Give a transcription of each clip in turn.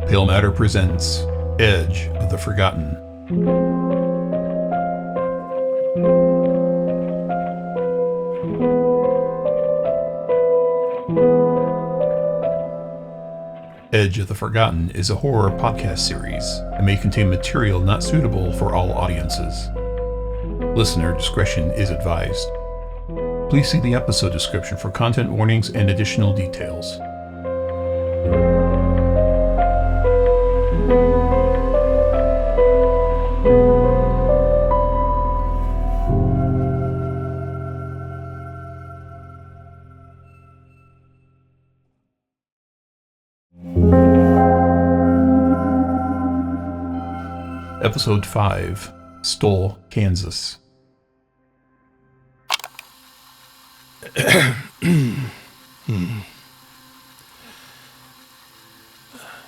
Pale Matter presents Edge of the Forgotten. Edge of the Forgotten is a horror podcast series and may contain material not suitable for all audiences. Listener discretion is advised. Please see the episode description for content warnings and additional details. Episode 5, Stull, Kansas.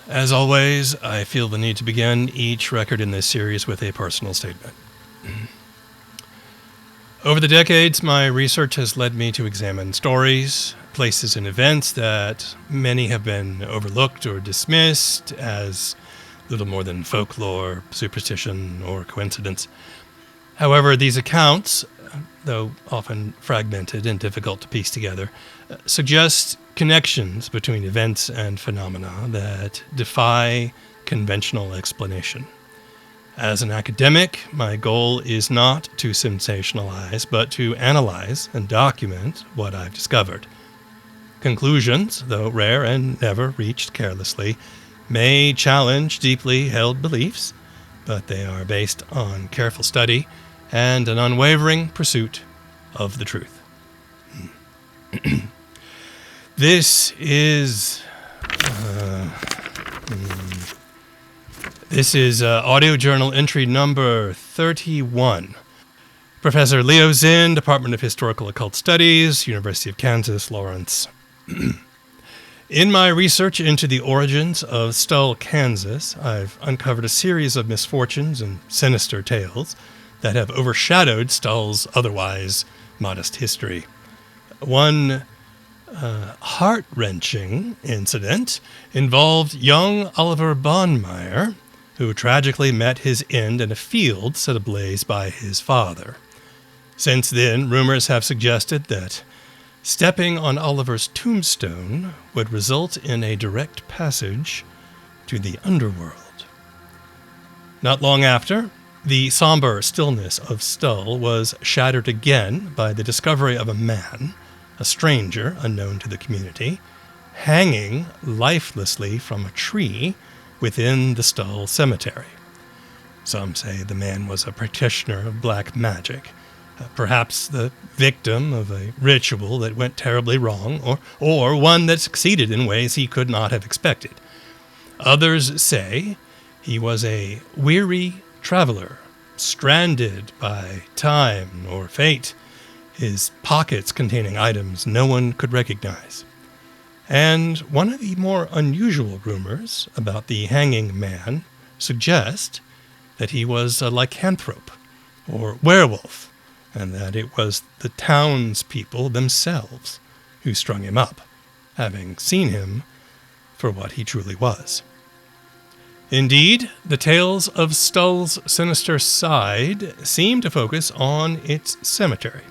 As always, I feel the need to begin each record in this series with a personal statement. Over the decades, my research has led me to examine stories, places, and events that many have been overlooked or dismissed as little more than folklore, superstition, or coincidence. However, these accounts, though often fragmented and difficult to piece together, suggest connections between events and phenomena that defy conventional explanation. As an academic, my goal is not to sensationalize, but to analyze and document what I've discovered. Conclusions, though rare and never reached carelessly, may challenge deeply held beliefs, but they are based on careful study and an unwavering pursuit of the truth. This is audio journal entry number 31. Professor Leo Zinn, Department of Historical Occult Studies, University of Kansas, Lawrence. In my research into the origins of Stull, Kansas, I've uncovered a series of misfortunes and sinister tales that have overshadowed Stull's otherwise modest history. One heart-wrenching incident involved young Oliver Bonmeyer, who tragically met his end in a field set ablaze by his father. Since then, rumors have suggested that stepping on Oliver's tombstone would result in a direct passage to the underworld. Not long after, the somber stillness of Stull was shattered again by the discovery of a man, a stranger unknown to the community, hanging lifelessly from a tree within the Stull Cemetery. Some say the man was a practitioner of black magic, perhaps the victim of a ritual that went terribly wrong, or one that succeeded in ways he could not have expected. Others say he was a weary traveler, stranded by time or fate, his pockets containing items no one could recognize. And one of the more unusual rumors about the hanging man suggests that he was a lycanthrope or werewolf, and that it was the townspeople themselves who strung him up, having seen him for what he truly was. Indeed, the tales of Stull's sinister side seem to focus on its cemetery.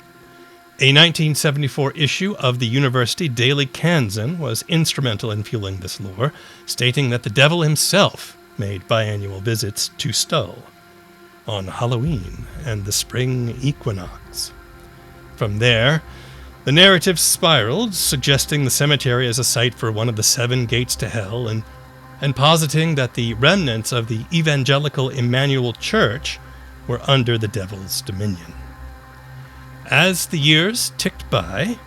A 1974 issue of the University Daily Kansan was instrumental in fueling this lore, stating that the devil himself made biannual visits to Stull on Halloween and the spring equinox. From there, the narrative spiraled, suggesting the cemetery as a site for one of the 7 gates to hell, and positing that the remnants of the evangelical Emmanuel Church were under the devil's dominion. As the years ticked by,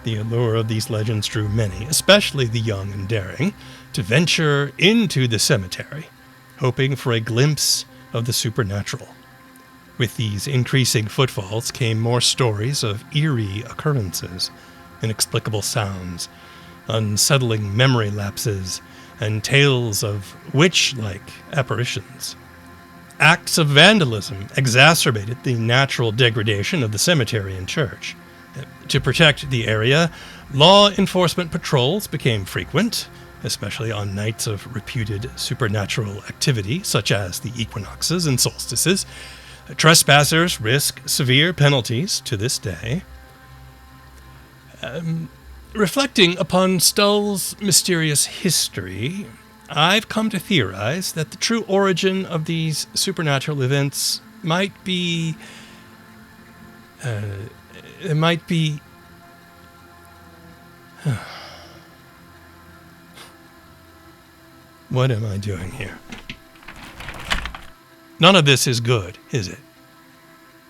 the allure of these legends drew many, especially the young and daring, to venture into the cemetery, hoping for a glimpse of the supernatural. With these increasing footfalls came more stories of eerie occurrences, inexplicable sounds, unsettling memory lapses, and tales of witch-like apparitions. Acts of vandalism exacerbated the natural degradation of the cemetery and church. To protect the area, law enforcement patrols became frequent, especially on nights of reputed supernatural activity, such as the equinoxes and solstices. Trespassers risk severe penalties to this day. Reflecting upon Stull's mysterious history, I've come to theorize that the true origin of these supernatural events might be... What am I doing here? None of this is good, is it?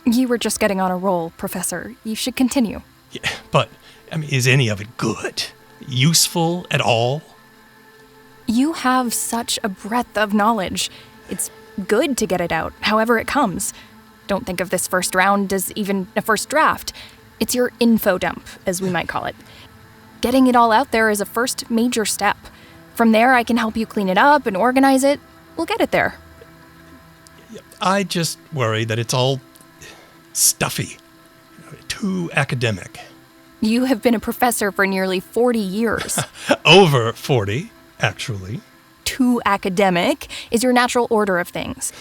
You were just getting on a roll, Professor. You should continue. Yeah, but, is any of it good? Useful at all? You have such a breadth of knowledge. It's good to get it out, however it comes. Don't think of this first round as even a first draft. It's your info dump, as we might call it. Getting it all out there is a first major step. From there, I can help you clean it up and organize it. We'll get it there. I just worry that it's all stuffy, too academic. You have been a professor for nearly 40 years. Over 40, actually. Too academic is your natural order of things.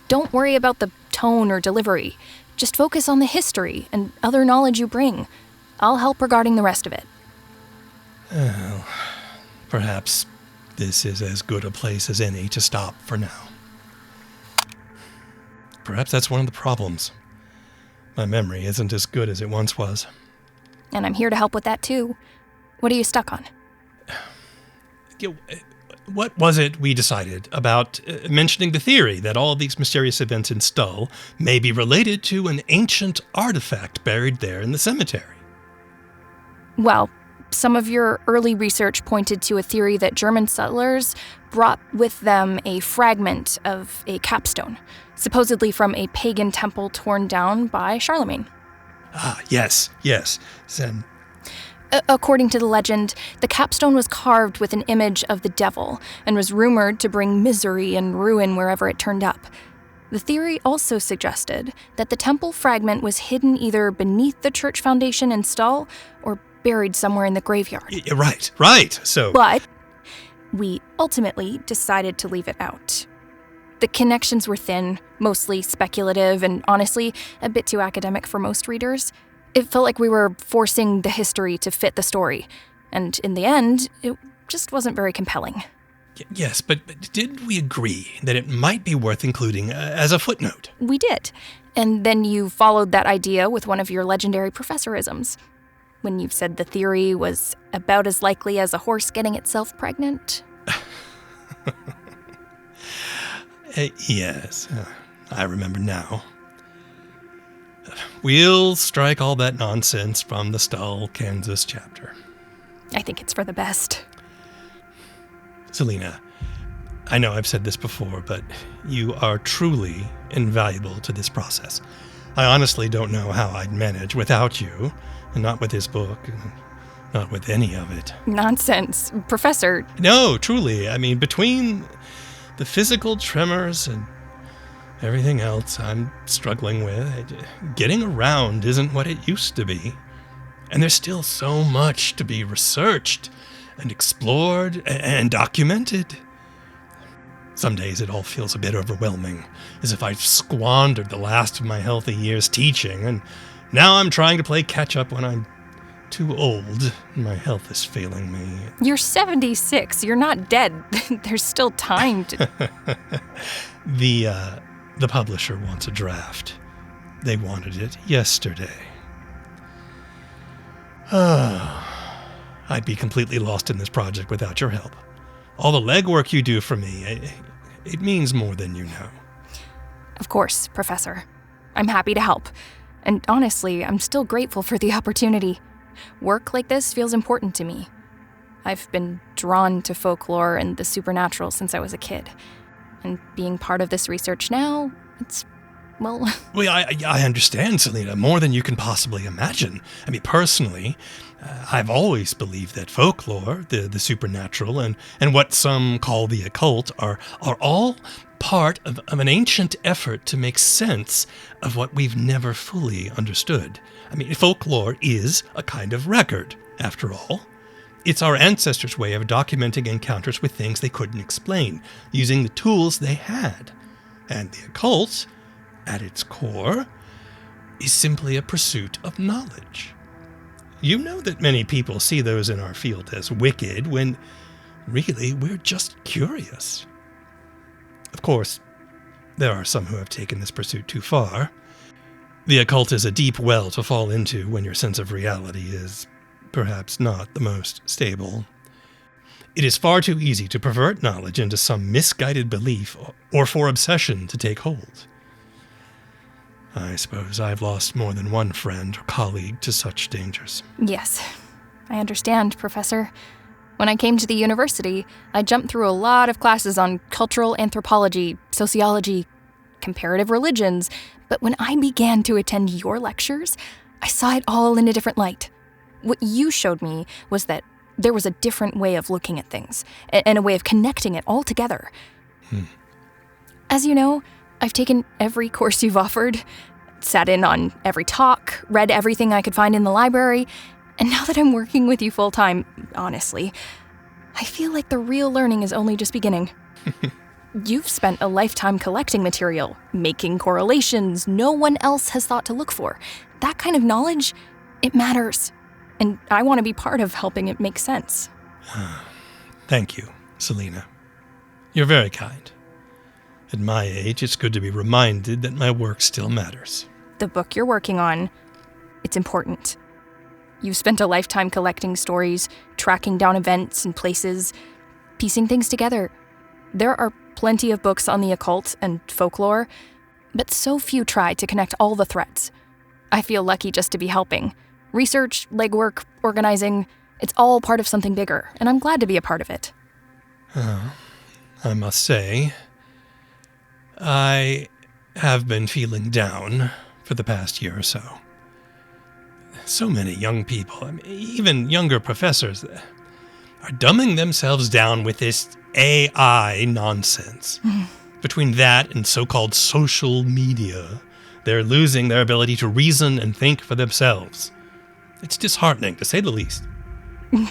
Don't worry about the tone or delivery. Just focus on the history and other knowledge you bring. I'll help regarding the rest of it. Well, perhaps this is as good a place as any to stop for now. Perhaps that's one of the problems. My memory isn't as good as it once was. And I'm here to help with that too. What are you stuck on? What was it we decided about mentioning the theory that all of these mysterious events in Stull may be related to an ancient artifact buried there in the cemetery? Well, some of your early research pointed to a theory that German settlers brought with them a fragment of a capstone, supposedly from a pagan temple torn down by Charlemagne. Ah, yes, Zinn. According to the legend, the capstone was carved with an image of the devil and was rumored to bring misery and ruin wherever it turned up. The theory also suggested that the temple fragment was hidden either beneath the church foundation in Stull or buried somewhere in the graveyard. Right. So... But we ultimately decided to leave it out. The connections were thin, mostly speculative, and honestly, a bit too academic for most readers. It felt like we were forcing the history to fit the story, and in the end, it just wasn't very compelling. Yes, but did we agree that it might be worth including as a footnote? We did, and then you followed that idea with one of your legendary professorisms. When you said the theory was about as likely as a horse getting itself pregnant. Yes, I remember now. We'll strike all that nonsense from the Stull, Kansas chapter. I think it's for the best. Selena, I know I've said this before, but you are truly invaluable to this process. I honestly don't know how I'd manage without you, and not with this book, and not with any of it. Nonsense. Professor. No, truly. Between the physical tremors and everything else I'm struggling with, getting around isn't what it used to be. And there's still so much to be researched and explored and documented. Some days it all feels a bit overwhelming, as if I've squandered the last of my healthy years teaching, and now I'm trying to play catch-up when I'm too old and my health is failing me. You're 76. You're not dead. There's still time to... The publisher wants a draft. They wanted it yesterday. I'd be completely lost in this project without your help. All the legwork you do for me, it means more than you know. Of course, Professor. I'm happy to help. And honestly, I'm still grateful for the opportunity. Work like this feels important to me. I've been drawn to folklore and the supernatural since I was a kid. And being part of this research now, it's, well... Well, I understand, Selena, more than you can possibly imagine. Personally, I've always believed that folklore, the supernatural, and what some call the occult are all part of an ancient effort to make sense of what we've never fully understood. Folklore is a kind of record, after all. It's our ancestors' way of documenting encounters with things they couldn't explain, using the tools they had. And the occult, at its core, is simply a pursuit of knowledge. You know that many people see those in our field as wicked, when really we're just curious. Of course, there are some who have taken this pursuit too far. The occult is a deep well to fall into when your sense of reality is perhaps not the most stable. It is far too easy to pervert knowledge into some misguided belief or for obsession to take hold. I suppose I've lost more than one friend or colleague to such dangers. Yes, I understand, Professor. When I came to the university, I jumped through a lot of classes on cultural anthropology, sociology, comparative religions, but when I began to attend your lectures, I saw it all in a different light. What you showed me was that there was a different way of looking at things, and a way of connecting it all together. As you know, I've taken every course you've offered, sat in on every talk, read everything I could find in the library, and now that I'm working with you full-time, honestly, I feel like the real learning is only just beginning. You've spent a lifetime collecting material, making correlations no one else has thought to look for. That kind of knowledge, it matters. And I want to be part of helping it make sense. Thank you, Selena. You're very kind. At my age, it's good to be reminded that my work still matters. The book you're working on, it's important. You've spent a lifetime collecting stories, tracking down events and places, piecing things together. There are plenty of books on the occult and folklore, but so few try to connect all the threads. I feel lucky just to be helping. Research, legwork, organizing, it's all part of something bigger, and I'm glad to be a part of it. I must say, I have been feeling down for the past year or so. So many young people, even younger professors, are dumbing themselves down with this AI nonsense. Between that and so-called social media, they're losing their ability to reason and think for themselves. It's disheartening, to say the least.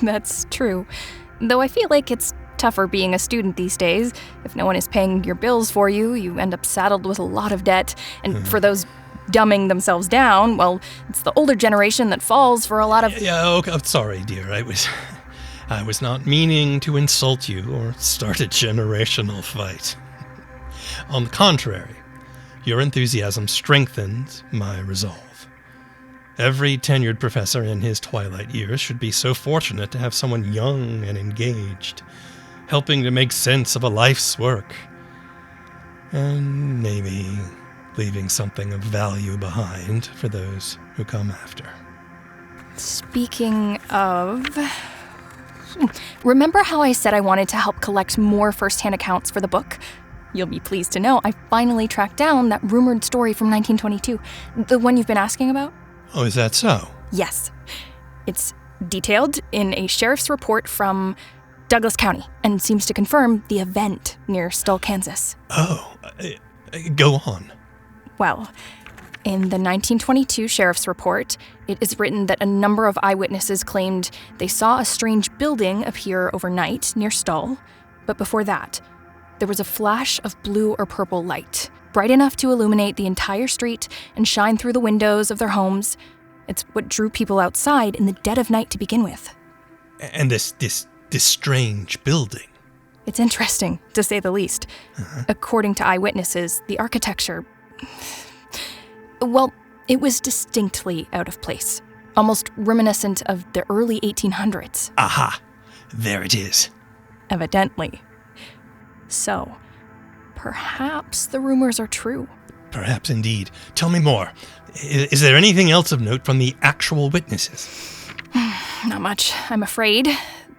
That's true. Though I feel like it's tougher being a student these days. If no one is paying your bills for you, you end up saddled with a lot of debt. And for those dumbing themselves down, well, it's the older generation that falls for a lot of... Yeah, okay, I'm sorry, dear. I was not meaning to insult you or start a generational fight. On the contrary, your enthusiasm strengthens my resolve. Every tenured professor in his twilight years should be so fortunate to have someone young and engaged, helping to make sense of a life's work, and maybe leaving something of value behind for those who come after. Speaking of... Remember how I said I wanted to help collect more first-hand accounts for the book? You'll be pleased to know I finally tracked down that rumored story from 1922, the one you've been asking about. Oh, is that so? Yes. It's detailed in a sheriff's report from Douglas County and seems to confirm the event near Stull, Kansas. Oh, go on. Well, in the 1922 sheriff's report, it is written that a number of eyewitnesses claimed they saw a strange building appear overnight near Stull, but before that, there was a flash of blue or purple light, bright enough to illuminate the entire street and shine through the windows of their homes. It's what drew people outside in the dead of night to begin with. And this strange building. It's interesting, to say the least. According to eyewitnesses, the architecture... Well, it was distinctly out of place, almost reminiscent of the early 1800s. Aha! There it is. Evidently. So, perhaps the rumors are true. Perhaps indeed. Tell me more. Is there anything else of note from the actual witnesses? Not much, I'm afraid.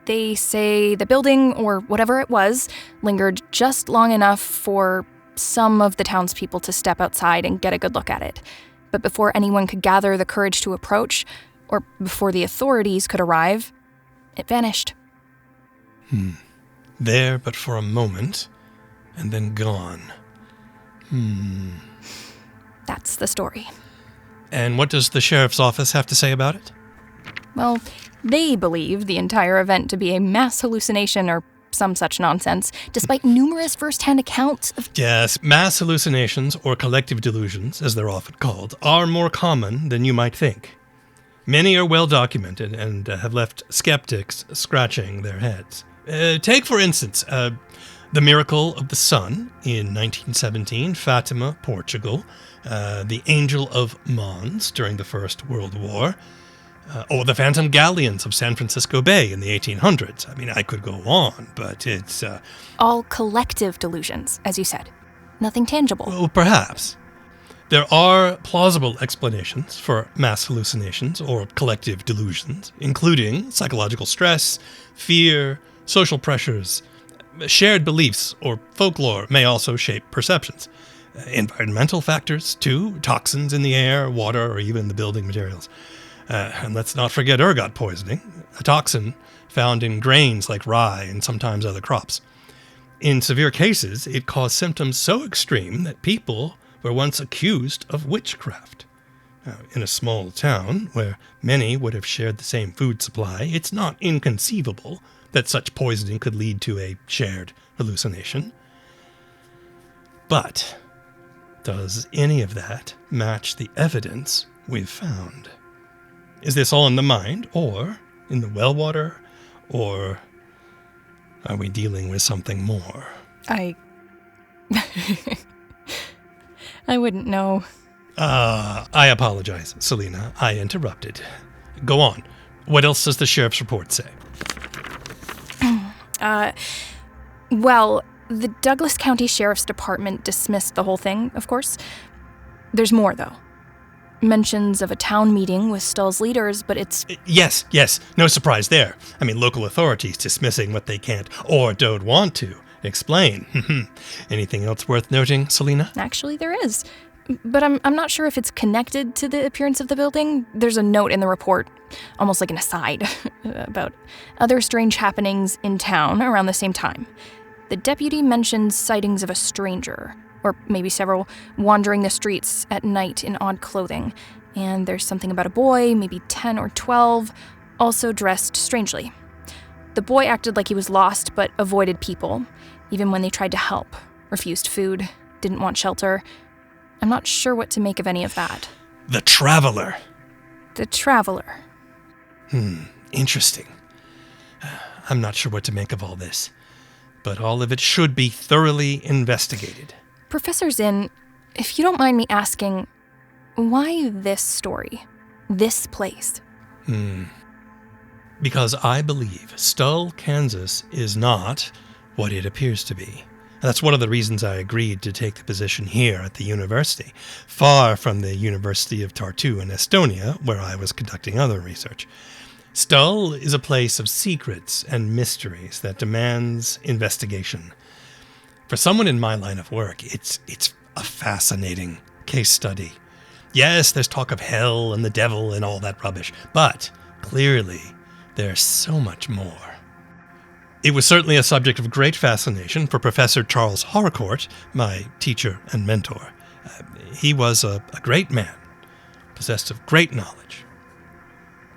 They say the building, or whatever it was, lingered just long enough for some of the townspeople to step outside and get a good look at it. But before anyone could gather the courage to approach, or before the authorities could arrive, it vanished. There but for a moment, and then gone. That's the story. And what does the sheriff's office have to say about it? Well, they believe the entire event to be a mass hallucination or some such nonsense, despite numerous first-hand accounts of... Yes, mass hallucinations, or collective delusions, as they're often called, are more common than you might think. Many are well documented and have left skeptics scratching their heads. Take, for instance, the miracle of the sun in 1917, Fatima, Portugal, the Angel of Mons during the First World War, or the phantom galleons of San Francisco Bay in the 1800s. I mean, I could go on, but it's... all collective delusions, as you said. Nothing tangible. Well, perhaps. There are plausible explanations for mass hallucinations or collective delusions, including psychological stress, fear, social pressures. Shared beliefs or folklore may also shape perceptions. Environmental factors, too, toxins in the air, water, or even the building materials. And let's not forget ergot poisoning, a toxin found in grains like rye and sometimes other crops. In severe cases, it caused symptoms so extreme that people were once accused of witchcraft. Now, in a small town where many would have shared the same food supply, it's not inconceivable that such poisoning could lead to a shared hallucination. But does any of that match the evidence we've found? Is this all in the mind, or in the well water, or are we dealing with something more? I wouldn't know. I apologize, Selena. I interrupted. Go on. What else does the sheriff's report say? Well, the Douglas County Sheriff's Department dismissed the whole thing, of course. There's more, though. Mentions of a town meeting with Stull's leaders, but it's... Yes. No surprise there. I mean, local authorities dismissing what they can't or don't want to explain. Anything else worth noting, Selena? Actually, there is. But I'm not sure if it's connected to the appearance of the building. There's a note in the report, almost like an aside, about other strange happenings in town around the same time. The deputy mentions sightings of a stranger, or maybe several, wandering the streets at night in odd clothing. And there's something about a boy, maybe 10 or 12, also dressed strangely. The boy acted like he was lost, but avoided people, even when they tried to help, refused food, didn't want shelter. I'm not sure what to make of any of that. The Traveler. The Traveler. Interesting. I'm not sure what to make of all this, but all of it should be thoroughly investigated. Professor Zinn, if you don't mind me asking, why this story? This place? Because I believe Stull, Kansas is not what it appears to be. That's one of the reasons I agreed to take the position here at the university, far from the University of Tartu in Estonia, where I was conducting other research. Stull is a place of secrets and mysteries that demands investigation. For someone in my line of work, it's a fascinating case study. Yes, there's talk of hell and the devil and all that rubbish, but clearly there's so much more. It was certainly a subject of great fascination for Professor Charles Harcourt, my teacher and mentor. He was a great man, possessed of great knowledge,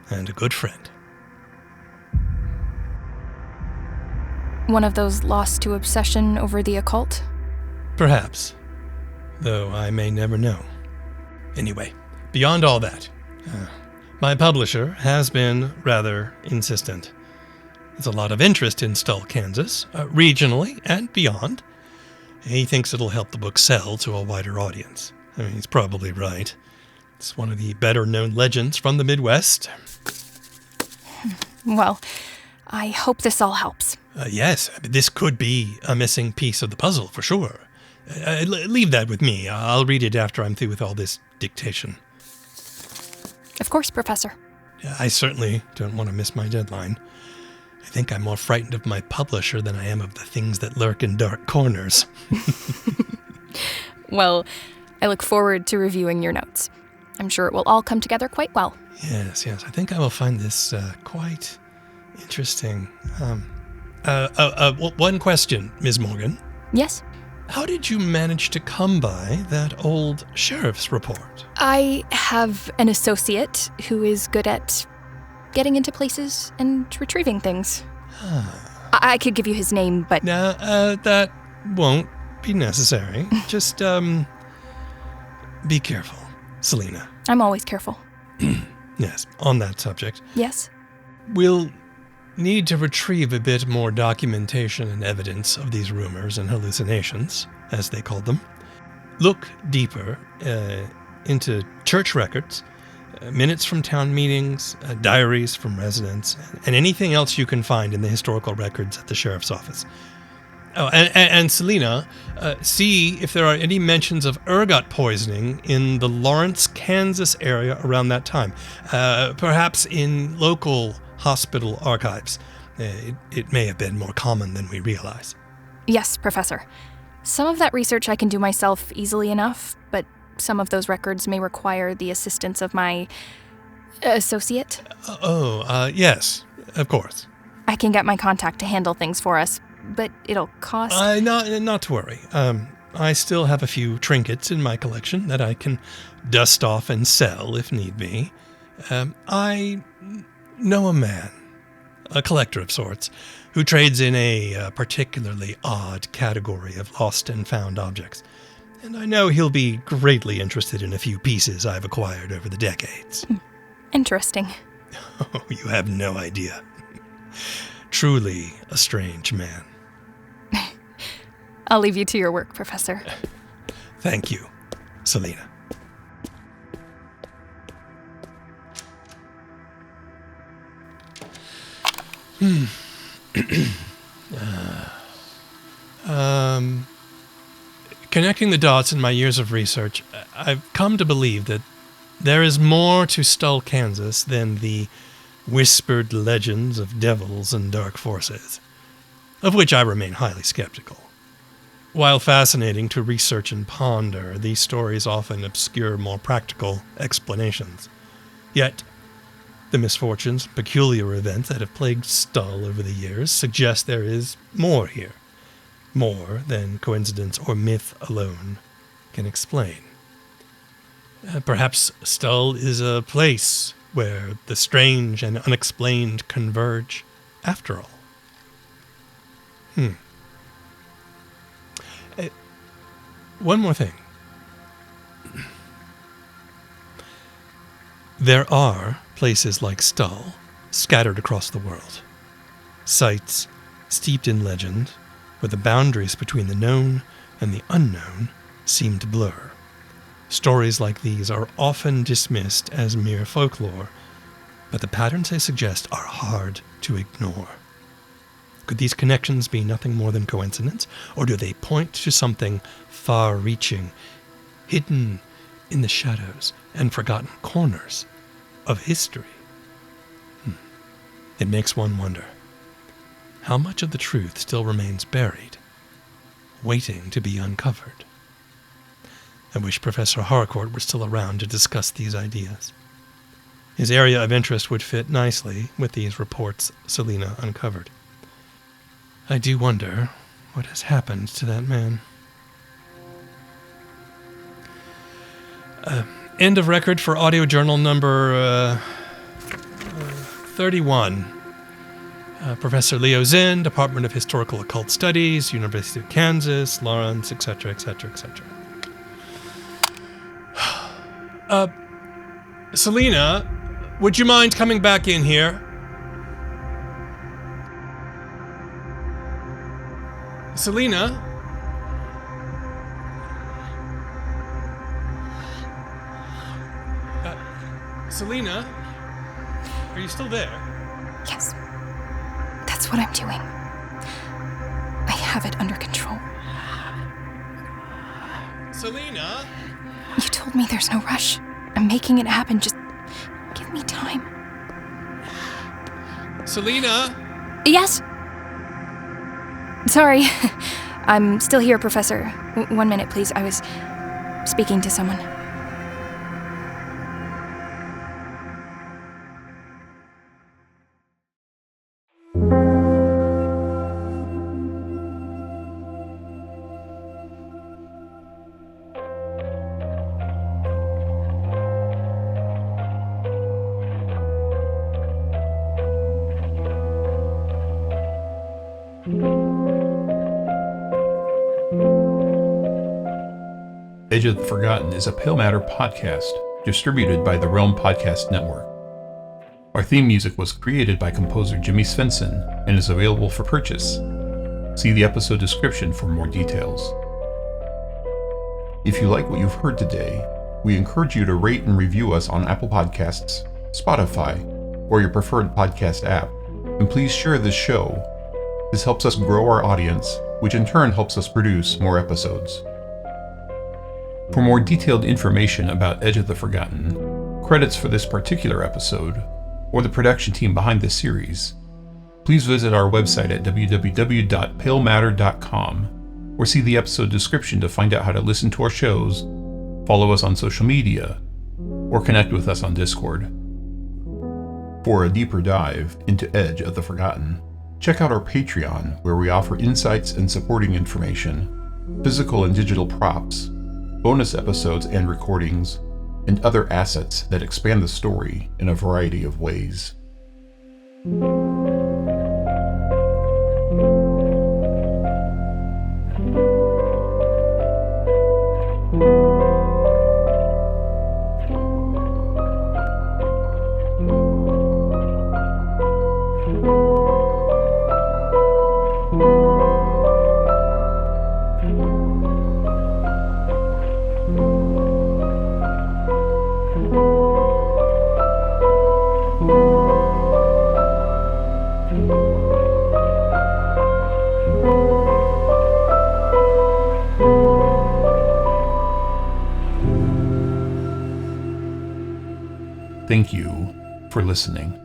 and a good friend. One of those lost to obsession over the occult? Perhaps, though I may never know. Anyway, beyond all that, my publisher has been rather insistent. There's a lot of interest in Stull, Kansas, regionally and beyond. He thinks it'll help the book sell to a wider audience. I mean, he's probably right. It's one of the better-known legends from the Midwest. Well, I hope this all helps. Yes, this could be a missing piece of the puzzle, for sure. Leave that with me. I'll read it after I'm through with all this dictation. Of course, Professor. I certainly don't want to miss my deadline. I think I'm more frightened of my publisher than I am of the things that lurk in dark corners. Well, I look forward to reviewing your notes. I'm sure it will all come together quite well. Yes. I think I will find this quite interesting. One question, Ms. Morgan. Yes? How did you manage to come by that old sheriff's report? I have an associate who is good at getting into places and retrieving things. I could give you his name, but... No, that won't be necessary. Just, be careful, Selena. I'm always careful. Yes, on that subject. Yes? We'll need to retrieve a bit more documentation and evidence of these rumors and hallucinations, as they called them. Look deeper into church records, minutes from town meetings, diaries from residents, and anything else you can find in the historical records at the sheriff's office. Oh, and Selena, see if there are any mentions of ergot poisoning in the Lawrence, Kansas area around that time. Perhaps in local hospital archives. It may have been more common than we realize. Yes, Professor. Some of that research I can do myself easily enough, but some of those records may require the assistance of my associate. Yes, of course. I can get my contact to handle things for us, but it'll cost... Not to worry. I still have a few trinkets in my collection that I can dust off and sell if need be. I know a man, a collector of sorts, who trades in a particularly odd category of lost and found objects. And I know he'll be greatly interested in a few pieces I've acquired over the decades. Interesting. Oh, you have no idea. Truly a strange man. I'll leave you to your work, Professor. Thank you, Selena. Connecting the dots in my years of research, I've come to believe that there is more to Stull, Kansas than the whispered legends of devils and dark forces, of which I remain highly skeptical. While fascinating to research and ponder, these stories often obscure more practical explanations. Yet, the misfortunes, peculiar events that have plagued Stull over the years suggest there is more here. More than coincidence or myth alone can explain. Perhaps Stull is a place where the strange and unexplained converge after all. One more thing. There are places like Stull scattered across the world. Sites steeped in legend, where the boundaries between the known and the unknown seem to blur. Stories like these are often dismissed as mere folklore, but the patterns they suggest are hard to ignore. Could these connections be nothing more than coincidence, or do they point to something far-reaching, hidden in the shadows and forgotten corners of history? It makes one wonder, how much of the truth still remains buried, waiting to be uncovered? I wish Professor Harcourt were still around to discuss these ideas. His area of interest would fit nicely with these reports Selena uncovered. I do wonder what has happened to that man. End of record for audio journal number 31. Professor Leo Zinn, Department of Historical Occult Studies, University of Kansas, Lawrence, etc., etc., etc. Selena, would you mind coming back in here? Selena? Selena? Are you still there? Yes. That's what I'm doing. I have it under control. Selena? You told me there's no rush. I'm making it happen. Just give me time. Selena? Yes? Sorry. I'm still here, Professor. 1 minute, please. I was speaking to someone. Edge of the Forgotten is a Pale Matter podcast distributed by the Realm Podcast Network. Our theme music was created by composer Jimmy Svensson and is available for purchase. See the episode description for more details. If you like what you've heard today, we encourage you to rate and review us on Apple Podcasts, Spotify, or your preferred podcast app, and please share this show. This helps us grow our audience, which in turn helps us produce more episodes. For more detailed information about Edge of the Forgotten, credits for this particular episode, or the production team behind this series, please visit our website at www.palematter.com or see the episode description to find out how to listen to our shows, follow us on social media, or connect with us on Discord. For a deeper dive into Edge of the Forgotten, check out our Patreon, where we offer insights and supporting information, physical and digital props, bonus episodes and recordings, and other assets that expand the story in a variety of ways. Thank you for listening.